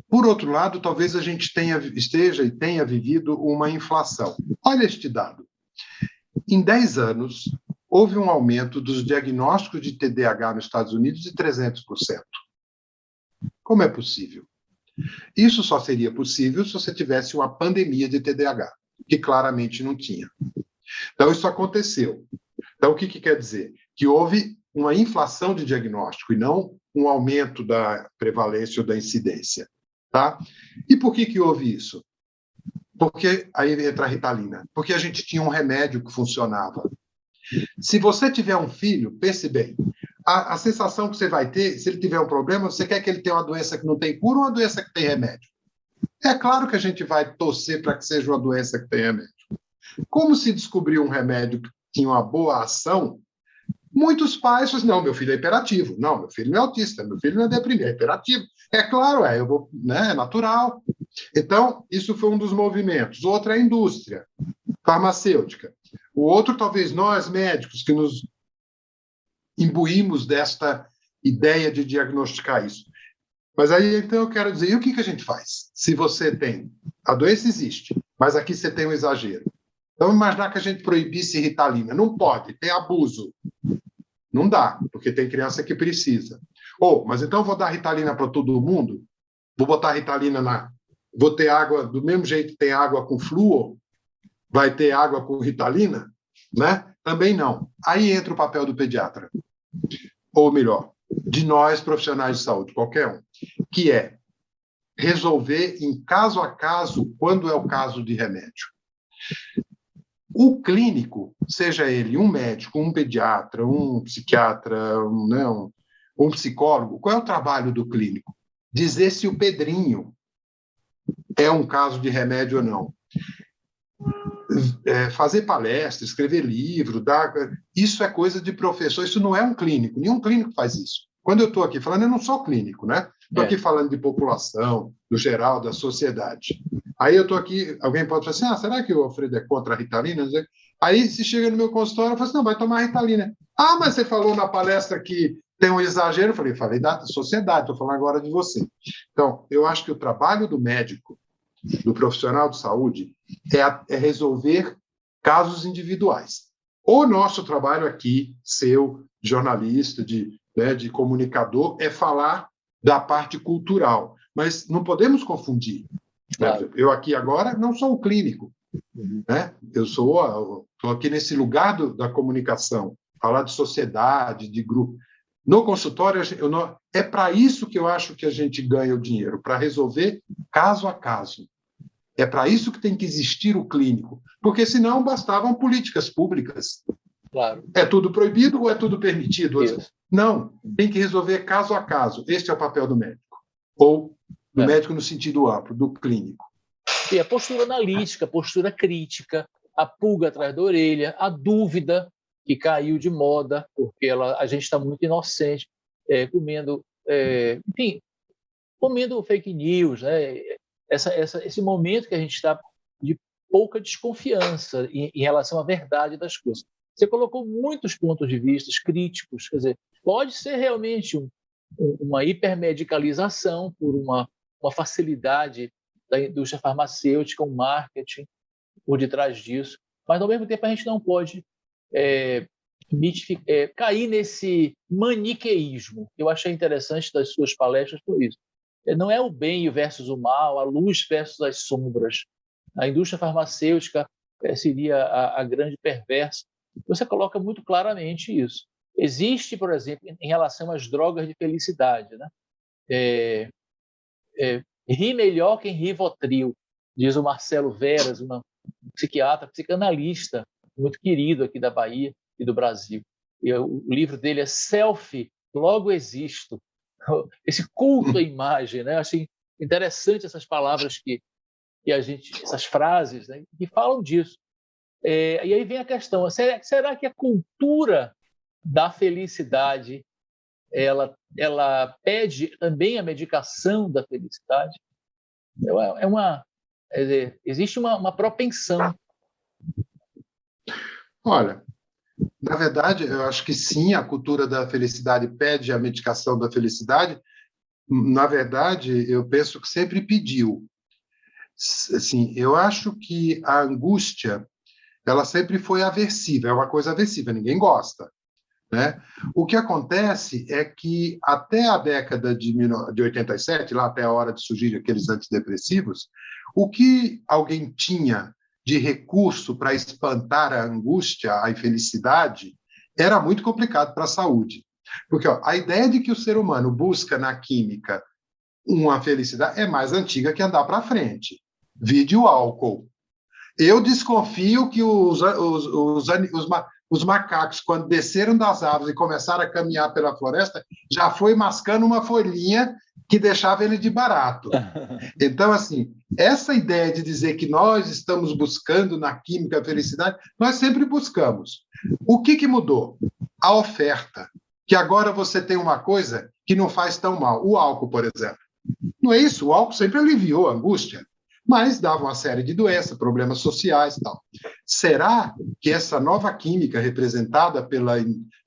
por outro lado, talvez a gente tenha vivido uma inflação. Olha este dado. em 10 anos, houve um aumento dos diagnósticos de TDAH nos Estados Unidos de 300%. Como é possível? Isso só seria possível se você tivesse uma pandemia de TDAH, que claramente não tinha. Então, isso aconteceu. Então, o que quer dizer? Que houve uma inflação de diagnóstico e não um aumento da prevalência ou da incidência. Tá? E por que houve isso? Porque aí entra a Ritalina. Porque a gente tinha um remédio que funcionava. Se você tiver um filho, pense bem, a sensação que você vai ter, se ele tiver um problema, você quer que ele tenha uma doença que não tem cura ou uma doença que tem remédio? É claro que a gente vai torcer para que seja uma doença que tem remédio. Como se descobriu um remédio que tinha uma boa ação, muitos pais falam assim, não, meu filho é hiperativo, não, meu filho não é autista, meu filho não é deprimido, é hiperativo. É claro, eu vou, né, é natural. Então, isso foi um dos movimentos. O outro é a indústria farmacêutica. O outro, talvez nós, médicos, que nos imbuímos desta ideia de diagnosticar isso. Mas aí, então, eu quero dizer, e o que a gente faz? Se você tem... A doença existe, mas aqui você tem um exagero. Então, imaginar que a gente proibisse Ritalina. Não pode, tem abuso. Não dá, porque tem criança que precisa. Mas então eu vou dar Ritalina para todo mundo? Vou botar Ritalina na... Vou ter água, do mesmo jeito que tem água com flúor, vai ter água com Ritalina? Né? Também não. Aí entra o papel do pediatra. Ou melhor, de nós, profissionais de saúde, qualquer um, que é resolver em caso a caso, quando é o caso de remédio. O clínico, seja ele um médico, um pediatra, um psiquiatra, um psicólogo, qual é o trabalho do clínico? Dizer se o Pedrinho é um caso de remédio ou não. Fazer palestra, escrever livro, isso é coisa de professor, isso não é um clínico, nenhum clínico faz isso. Quando eu estou aqui falando, eu não sou clínico, né? Estou aqui falando de população, do geral, da sociedade. Aí eu estou aqui, alguém pode falar assim, será que o Alfredo é contra a Ritalina? Aí, se chega no meu consultório, eu falo assim, não, vai tomar Ritalina. Mas você falou na palestra que tem um exagero. Eu falei da sociedade, estou falando agora de você. Então, eu acho que o trabalho do médico, do profissional de saúde, é resolver casos individuais. O nosso trabalho aqui, seu jornalista, de comunicador, é falar da parte cultural. Mas não podemos confundir. Claro. Eu aqui agora não sou um clínico. Né? Eu estou aqui nesse lugar da comunicação, falar de sociedade, de grupo. No consultório, é para isso que eu acho que a gente ganha o dinheiro, para resolver caso a caso. É para isso que tem que existir o clínico, porque senão bastavam políticas públicas. Claro. É tudo proibido ou é tudo permitido? Isso. Não, tem que resolver caso a caso. Este é o papel do médico. Ou do médico no sentido amplo, do clínico. E a postura analítica, a postura crítica, a pulga atrás da orelha, a dúvida que caiu de moda, porque a gente está muito inocente, comendo fake news, né? Esse momento que a gente está de pouca desconfiança em relação à verdade das coisas. Você colocou muitos pontos de vista críticos, quer dizer, pode ser realmente uma hipermedicalização por uma lugar da indústria farmacêutica, um marketing por detrás disso, mas, ao mesmo tempo, a gente não pode cair nesse maniqueísmo. Eu achei interessante das suas palestras por isso. Não é o bem versus o mal, a luz versus as sombras. A indústria farmacêutica seria a grande perversa. Você coloca muito claramente isso. Existe, por exemplo, em relação às drogas de felicidade, né? Ri melhor quem Rivotril, diz o Marcelo Veras, um psiquiatra, psicanalista, muito querido aqui da Bahia e do Brasil. E o livro dele é Selfie, Logo Existo. Esse culto à imagem, né? Achei interessante essas palavras essas frases, né, que falam disso. E aí vem a questão: será que a cultura da felicidade ela pede também a medicação da felicidade? Existe uma propensão. Olha, na verdade, eu acho que sim, a cultura da felicidade pede a medicação da felicidade. Na verdade, eu penso que sempre pediu. Assim, eu acho que a angústia ela sempre foi aversiva, é uma coisa aversiva, ninguém gosta, né? O que acontece é que até a década de 87, lá até a hora de surgir aqueles antidepressivos, o que alguém tinha de recurso para espantar a angústia, a infelicidade, era muito complicado para a saúde. Porque a ideia de que o ser humano busca na química uma felicidade é mais antiga que andar para frente. Vide o álcool. Eu desconfio que os macacos, quando desceram das árvores e começaram a caminhar pela floresta, já foi mascando uma folhinha que deixava ele de barato. Então, assim, essa ideia de dizer que nós estamos buscando na química a felicidade, nós sempre buscamos. O que mudou? A oferta. Que agora você tem uma coisa que não faz tão mal. O álcool, por exemplo. Não é isso? O álcool sempre aliviou a angústia, mas dava uma série de doenças, problemas sociais e tal. Será que essa nova química representada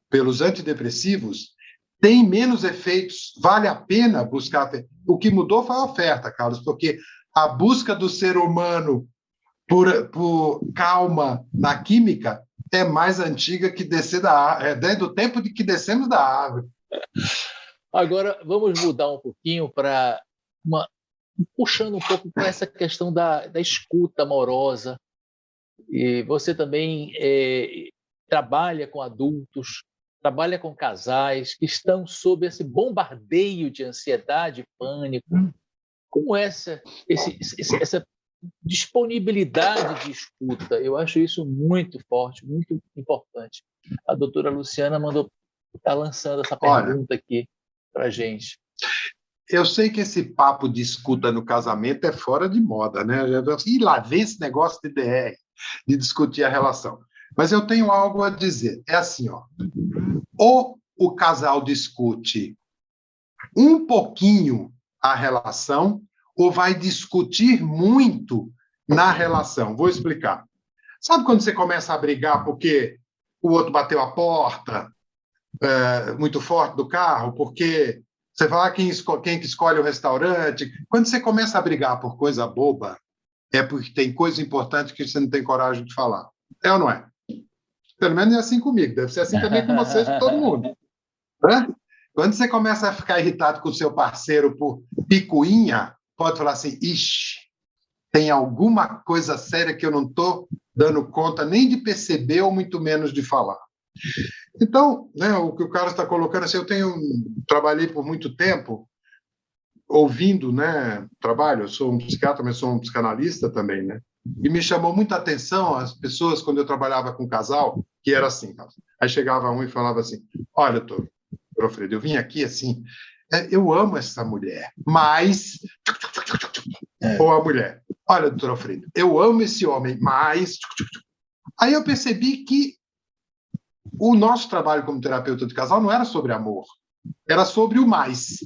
pelos antidepressivos tem menos efeitos? Vale a pena buscar? O que mudou foi a oferta, Carlos, porque a busca do ser humano por calma na química é mais antiga que descer da árvore, é desde o tempo de que descemos da árvore. Agora, vamos mudar um pouquinho para puxando um pouco para essa questão da escuta amorosa. E você também trabalha com adultos, trabalha com casais que estão sob esse bombardeio de ansiedade e pânico. Como essa disponibilidade de escuta? Eu acho isso muito forte, muito importante. A doutora Luciana está lançando essa pergunta aqui para a gente. Eu sei que esse papo de escuta no casamento é fora de moda, né? E lá vem esse negócio de DR, de discutir a relação. Mas eu tenho algo a dizer. É assim, ó. Ou o casal discute um pouquinho a relação, ou vai discutir muito na relação. Vou explicar. Sabe quando você começa a brigar porque o outro bateu a porta muito forte do carro, porque você fala quem que escolhe o restaurante. Quando você começa a brigar por coisa boba, é porque tem coisa importante que você não tem coragem de falar. É ou não é? Pelo menos é assim comigo. Deve ser assim também com vocês, com todo mundo. Né? Quando você começa a ficar irritado com o seu parceiro por picuinha, pode falar assim, ixi, tem alguma coisa séria que eu não estou dando conta nem de perceber ou muito menos de falar. Então, né, o que o Carlos está colocando, assim, trabalhei por muito tempo ouvindo, né, trabalho, eu sou um psiquiatra, mas sou um psicanalista também, né, e me chamou muita atenção as pessoas, quando eu trabalhava com casal, que era assim, aí chegava um e falava assim, olha, doutor Alfredo, eu vim aqui assim, eu amo essa mulher, mas... Ou a mulher, olha, doutor Alfredo, eu amo esse homem, mas... Aí eu percebi que o nosso trabalho como terapeuta de casal não era sobre amor, era sobre o mais.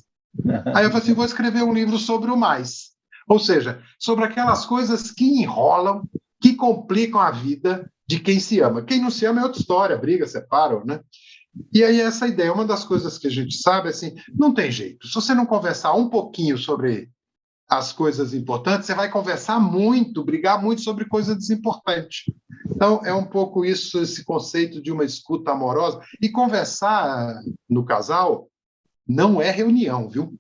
Aí eu falei assim, vou escrever um livro sobre o mais. Ou seja, sobre aquelas coisas que enrolam, que complicam a vida de quem se ama. Quem não se ama é outra história, briga, separam, né? E aí essa ideia, uma das coisas que a gente sabe, assim, não tem jeito. Se você não conversar um pouquinho sobre as coisas importantes, você vai conversar muito, brigar muito sobre coisa desimportante. Então, é um pouco isso, esse conceito de uma escuta amorosa. E conversar no casal não é reunião, viu?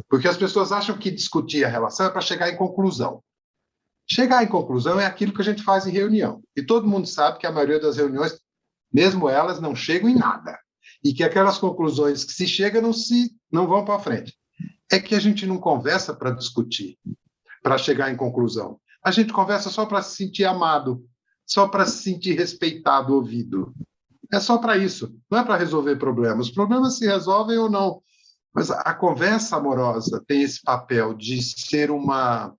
Porque as pessoas acham que discutir a relação é para chegar em conclusão. Chegar em conclusão é aquilo que a gente faz em reunião. E todo mundo sabe que a maioria das reuniões, mesmo elas, não chegam em nada. E que aquelas conclusões que se chegam não vão para frente. É que a gente não conversa para discutir, para chegar em conclusão. A gente conversa só para se sentir amado, só para se sentir respeitado, ouvido. É só para isso, não é para resolver problemas. Os problemas se resolvem ou não. Mas a conversa amorosa tem esse papel de ser uma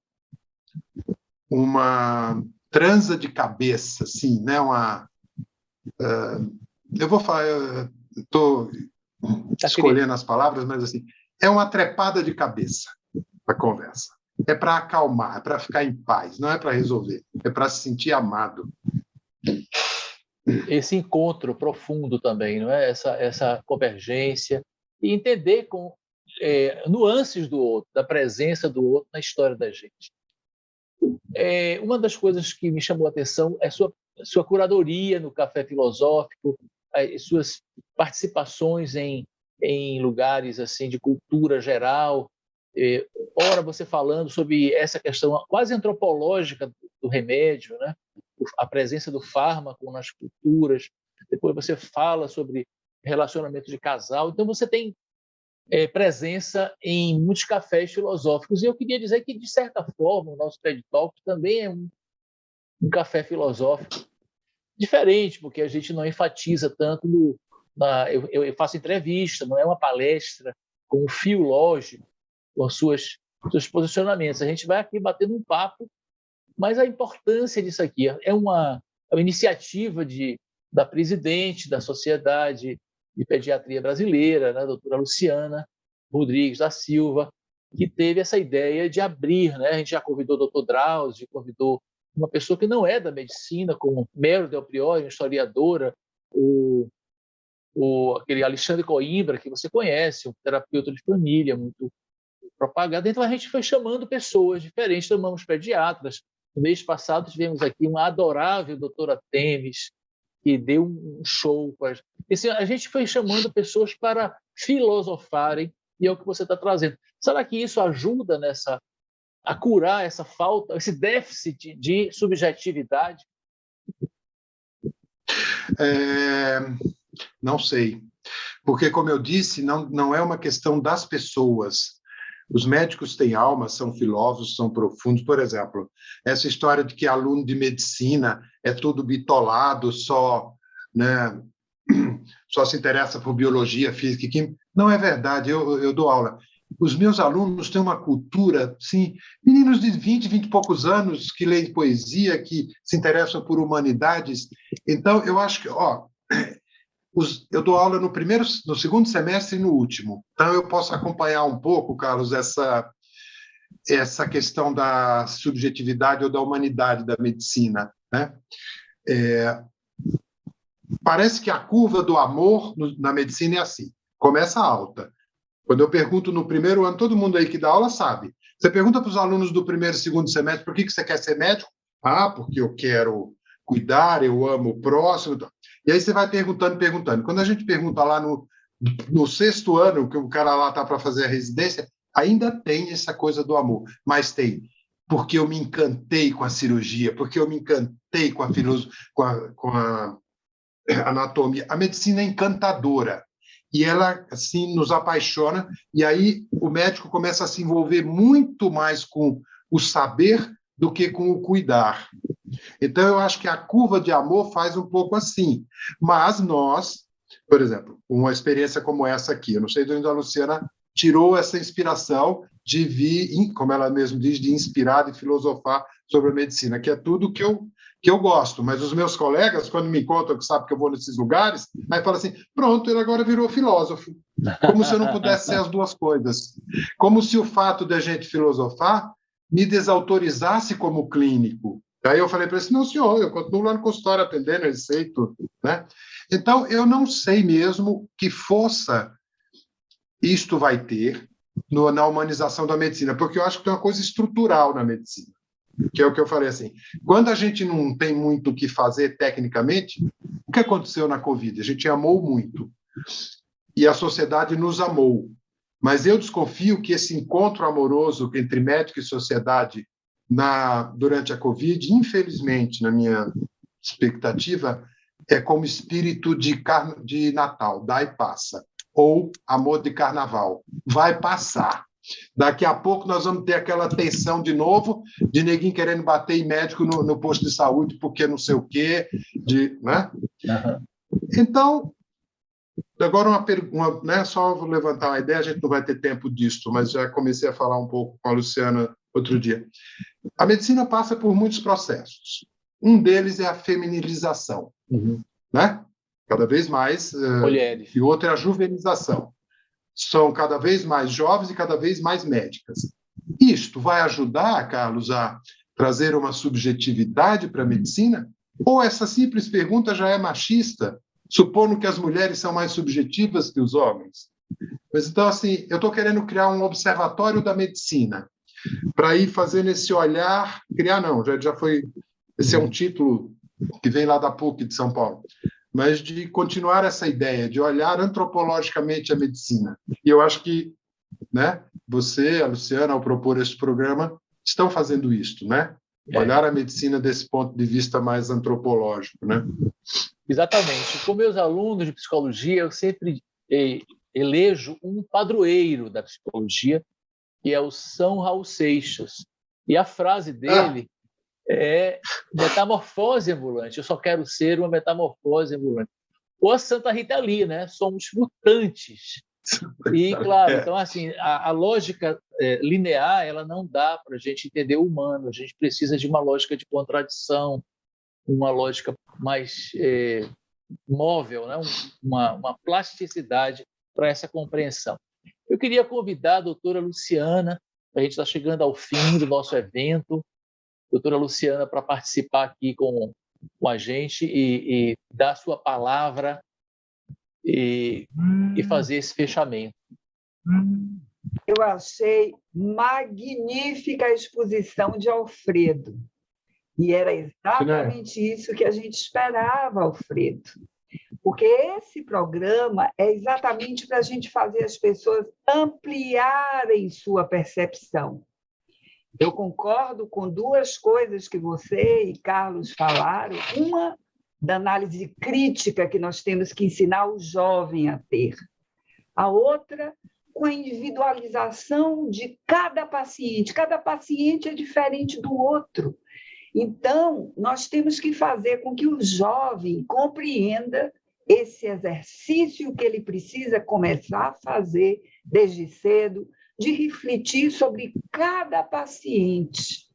transa de cabeça, assim, né? Eu vou falar, estou escolhendo as palavras, mas assim, é uma trepada de cabeça a conversa. É para acalmar, é para ficar em paz, não é para resolver, é para se sentir amado. Esse encontro profundo também, não é? Essa convergência e entender com nuances do outro, da presença do outro na história da gente. Uma das coisas que me chamou a atenção é sua sua curadoria no Café Filosófico, suas participações em lugares assim de cultura geral, ora você falando sobre essa questão quase antropológica do remédio, né? A presença do fármaco nas culturas, depois você fala sobre relacionamento de casal, então você tem presença em muitos cafés filosóficos, e eu queria dizer que, de certa forma, o nosso TED Talk também é um café filosófico diferente, porque a gente não enfatiza tanto eu faço entrevista, não é uma palestra com um fio lógico, com seus posicionamentos. A gente vai aqui batendo um papo, mas a importância disso aqui é uma iniciativa da presidente da Sociedade de Pediatria Brasileira, né, a doutora Luciana Rodrigues da Silva, que teve essa ideia de abrir, né? A gente já convidou o doutor Drauzio, convidou uma pessoa que não é da medicina, como Mero Del Priore, uma historiadora, aquele Alexandre Coimbra, que você conhece, um terapeuta de família muito propagado. Então, a gente foi chamando pessoas diferentes, chamamos pediatras. No mês passado, tivemos aqui uma adorável doutora Temes, que deu um show. A gente foi chamando pessoas para filosofarem, e é o que você está trazendo. Será que isso ajuda a curar essa falta, esse déficit de subjetividade? Não sei. Porque, como eu disse, não é uma questão das pessoas. Os médicos têm alma, são filósofos, são profundos. Por exemplo, essa história de que aluno de medicina é tudo bitolado, só se interessa por biologia, física e química. Não é verdade, eu dou aula. Os meus alunos têm uma cultura, sim, meninos de 20 e poucos anos que leem poesia, que se interessam por humanidades. Então, eu acho que, eu dou aula no segundo semestre e no último. Então, eu posso acompanhar um pouco, Carlos, essa questão da subjetividade ou da humanidade da medicina, né? Parece que a curva do amor na medicina é assim, começa alta. Quando eu pergunto no primeiro ano, todo mundo aí que dá aula sabe. Você pergunta para os alunos do primeiro e segundo semestre por que você quer ser médico? Porque eu quero cuidar, eu amo o próximo. E aí você vai perguntando. Quando a gente pergunta lá no sexto ano, que o cara lá está para fazer a residência, ainda tem essa coisa do amor. Mas tem porque eu me encantei com a cirurgia, porque eu me encantei com a filosofia, com a anatomia. A medicina é encantadora. E ela, assim, nos apaixona. E aí o médico começa a se envolver muito mais com o saber do que com o cuidar. Então, eu acho que a curva de amor faz um pouco assim. Mas nós, por exemplo, uma experiência como essa aqui, eu não sei de onde a Luciana tirou essa inspiração de vir, como ela mesma diz, de inspirar, de filosofar sobre a medicina, que é tudo que eu gosto. Mas os meus colegas, quando me encontram, que sabem que eu vou nesses lugares, aí falam assim, pronto, ele agora virou filósofo. Como se eu não pudesse ser as duas coisas. Como se o fato de a gente filosofar me desautorizasse como clínico. Aí eu falei para ele, não, senhor, eu continuo lá no consultório atendendo, receito, né? Então, eu não sei mesmo que força isto vai ter na humanização da medicina, porque eu acho que tem uma coisa estrutural na medicina, que é o que eu falei assim, quando a gente não tem muito o que fazer tecnicamente, o que aconteceu na Covid? A gente amou muito, e a sociedade nos amou, mas eu desconfio que esse encontro amoroso entre médico e sociedade durante a Covid, infelizmente, na minha expectativa, é como espírito de Natal, dá e passa, ou amor de carnaval, vai passar. Daqui a pouco nós vamos ter aquela tensão de novo, de neguinho querendo bater em médico no posto de saúde porque não sei o quê, né? Uhum. Então, agora né, só vou levantar uma ideia, a gente não vai ter tempo disso, mas já comecei a falar um pouco com a Luciana outro dia. A medicina passa por muitos processos. Um deles é a feminilização, né? Cada vez mais, mulheres. E o outro é a juvenização. São cada vez mais jovens e cada vez mais médicas. Isto vai ajudar, Carlos, a trazer uma subjetividade para a medicina? Ou essa simples pergunta já é machista, supondo que as mulheres são mais subjetivas que os homens? Mas então, assim, eu estou querendo criar um observatório da medicina para ir fazendo esse olhar, já foi, esse é um título que vem lá da PUC de São Paulo, mas de continuar essa ideia, de olhar antropologicamente a medicina. E eu acho que, né, você, a Luciana, ao propor este programa, estão fazendo isto, né? Olhar a medicina desse ponto de vista mais antropológico, né? Exatamente. Com meus alunos de psicologia, eu sempre elejo um padroeiro da psicologia, que é o São Raul Seixas. E a frase dele é metamorfose ambulante. Eu só quero ser uma metamorfose ambulante. Ou a Santa Rita Lee, né? Somos mutantes. E, claro, então, assim, a lógica linear, ela não dá para a gente entender o humano. A gente precisa de uma lógica de contradição, uma lógica mais móvel, né? uma plasticidade para essa compreensão. Eu queria convidar a doutora Luciana, a gente está chegando ao fim do nosso evento, doutora Luciana, para participar aqui com a gente e dar sua palavra e fazer esse fechamento. Eu achei magnífica a exposição de Alfredo. E era exatamente isso que a gente esperava, Alfredo. Porque esse programa é exatamente para a gente fazer as pessoas ampliarem sua percepção. Eu concordo com duas coisas que você e Carlos falaram. Uma, da análise crítica que nós temos que ensinar o jovem a ter. A outra, com a individualização de cada paciente. Cada paciente é diferente do outro. Então, nós temos que fazer com que o jovem compreenda esse exercício que ele precisa começar a fazer desde cedo, de refletir sobre cada paciente.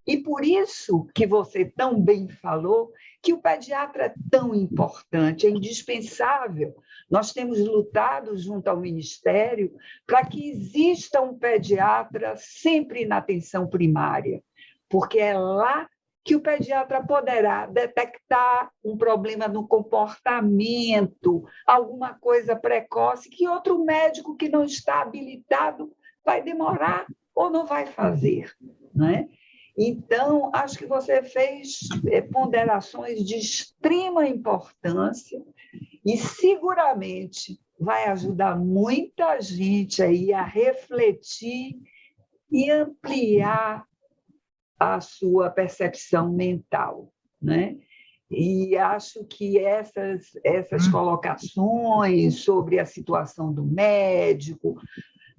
E por isso que você tão bem falou que o pediatra é tão importante, é indispensável. Nós temos lutado junto ao Ministério para que exista um pediatra sempre na atenção primária, porque é lá que o pediatra poderá detectar um problema no comportamento, alguma coisa precoce, que outro médico que não está habilitado vai demorar ou não vai fazer, né? Então, acho que você fez ponderações de extrema importância e seguramente vai ajudar muita gente aí a refletir e ampliar a sua percepção mental, né? E acho que essas colocações sobre a situação do médico,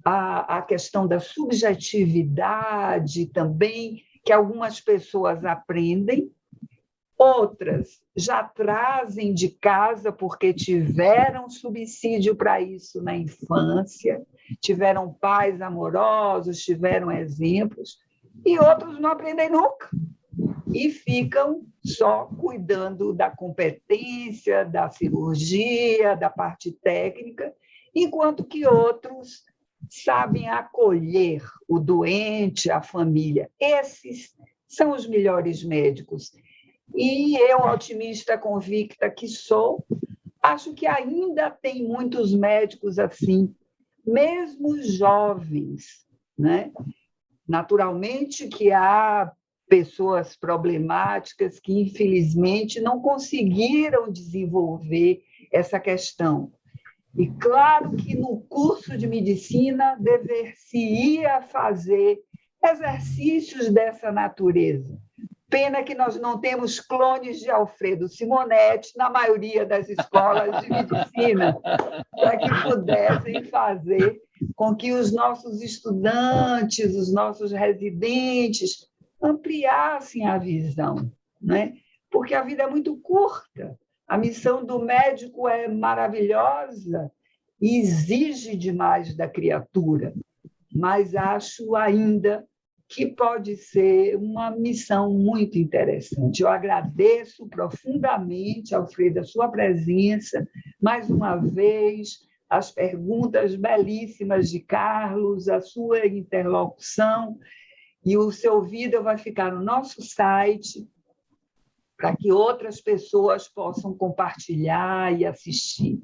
a questão da subjetividade também, que algumas pessoas aprendem, outras já trazem de casa porque tiveram subsídio para isso na infância, tiveram pais amorosos, tiveram exemplos, e outros não aprendem nunca e ficam só cuidando da competência, da cirurgia, da parte técnica, enquanto que outros sabem acolher o doente, a família. Esses são os melhores médicos. E eu, otimista convicta que sou, acho que ainda tem muitos médicos assim, mesmo jovens, né? Naturalmente que há pessoas problemáticas que, infelizmente, não conseguiram desenvolver essa questão. E claro que no curso de medicina dever-se-ia fazer exercícios dessa natureza. Pena que nós não temos clones de Alfredo Simonetti na maioria das escolas de medicina, para que pudessem fazer com que os nossos estudantes, os nossos residentes, ampliassem a visão, né? Porque a vida é muito curta. A missão do médico é maravilhosa e exige demais da criatura, mas acho ainda que pode ser uma missão muito interessante. Eu agradeço profundamente, Alfredo, a sua presença, mais uma vez, as perguntas belíssimas de Carlos, a sua interlocução, e o seu vídeo vai ficar no nosso site para que outras pessoas possam compartilhar e assistir.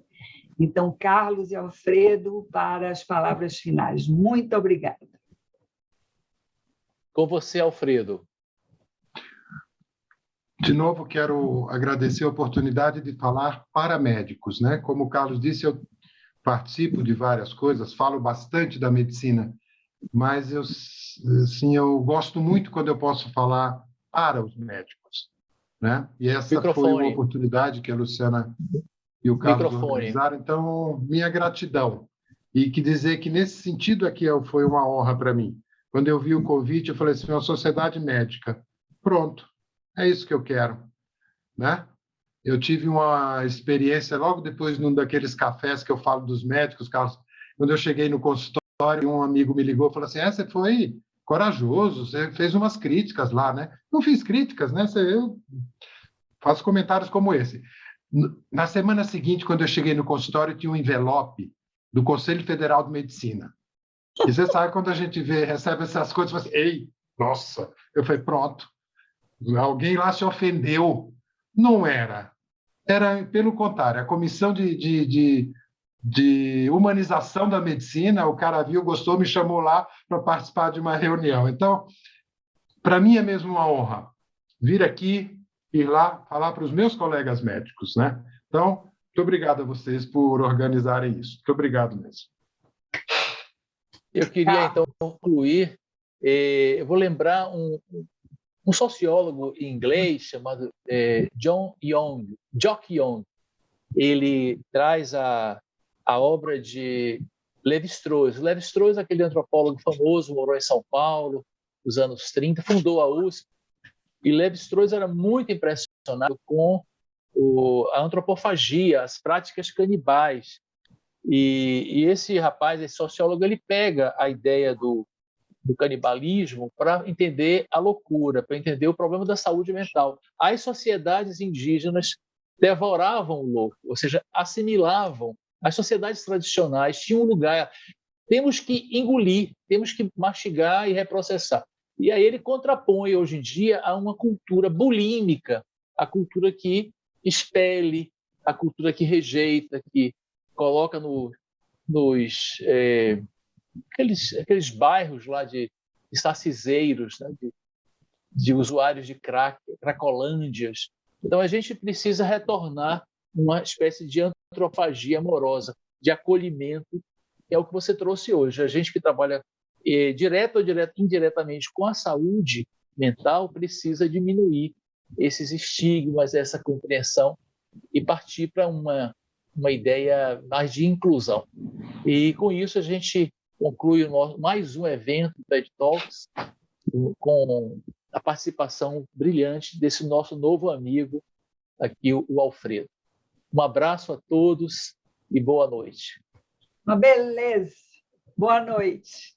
Então, Carlos e Alfredo, para as palavras finais. Muito obrigada. Com você, Alfredo. De novo, quero agradecer a oportunidade de falar para médicos, né? Como o Carlos disse, eu participo de várias coisas, falo bastante da medicina, mas eu gosto muito quando eu posso falar para os médicos, né? E essa foi uma oportunidade que a Luciana e o Carlos organizaram. Então, minha gratidão. E que dizer que, nesse sentido aqui, foi uma honra para mim. Quando eu vi o convite, eu falei assim, uma sociedade médica. Pronto, é isso que eu quero, né? Eu tive uma experiência logo depois num daqueles cafés que eu falo dos médicos, Carlos. Quando eu cheguei no consultório, um amigo me ligou e falou assim, você foi corajoso, você fez umas críticas lá, né? Não fiz críticas, né? Eu faço comentários como esse. Na semana seguinte, quando eu cheguei no consultório, tinha um envelope do Conselho Federal de Medicina. E você sabe, quando a gente recebe essas coisas, você fala assim, ei, nossa, eu falei, pronto, alguém lá se ofendeu. Não era. Era, pelo contrário, a Comissão de Humanização da Medicina, o cara viu, gostou, me chamou lá para participar de uma reunião. Então, para mim é mesmo uma honra vir aqui, ir lá, falar para os meus colegas médicos, né? Então, muito obrigado a vocês por organizarem isso. Muito obrigado mesmo. Eu queria, então, concluir. Eu vou lembrar um sociólogo inglês chamado Jock Young. Ele traz a obra de Lévi-Strauss. Lévi-Strauss é aquele antropólogo famoso, morou em São Paulo nos anos 30, fundou a USP. E Lévi-Strauss era muito impressionado com a antropofagia, as práticas canibais. E esse rapaz, esse sociólogo, ele pega a ideia do canibalismo para entender a loucura, para entender o problema da saúde mental. As sociedades indígenas devoravam o louco, ou seja, assimilavam. As sociedades tradicionais tinham um lugar. Temos que engolir, temos que mastigar e reprocessar. E aí ele contrapõe, hoje em dia, a uma cultura bulímica, a cultura que expele, a cultura que rejeita, que coloca aqueles bairros lá de sarciseiros, né, de usuários de cracolândias. Então, a gente precisa retornar uma espécie de antropofagia amorosa, de acolhimento, que é o que você trouxe hoje. A gente que trabalha direto ou indiretamente com a saúde mental precisa diminuir esses estigmas, essa compreensão e partir para uma ideia mais de inclusão. E, com isso, a gente conclui mais um evento do TED Talks com a participação brilhante desse nosso novo amigo aqui, o Alfredo. Um abraço a todos e boa noite. Uma beleza. Boa noite.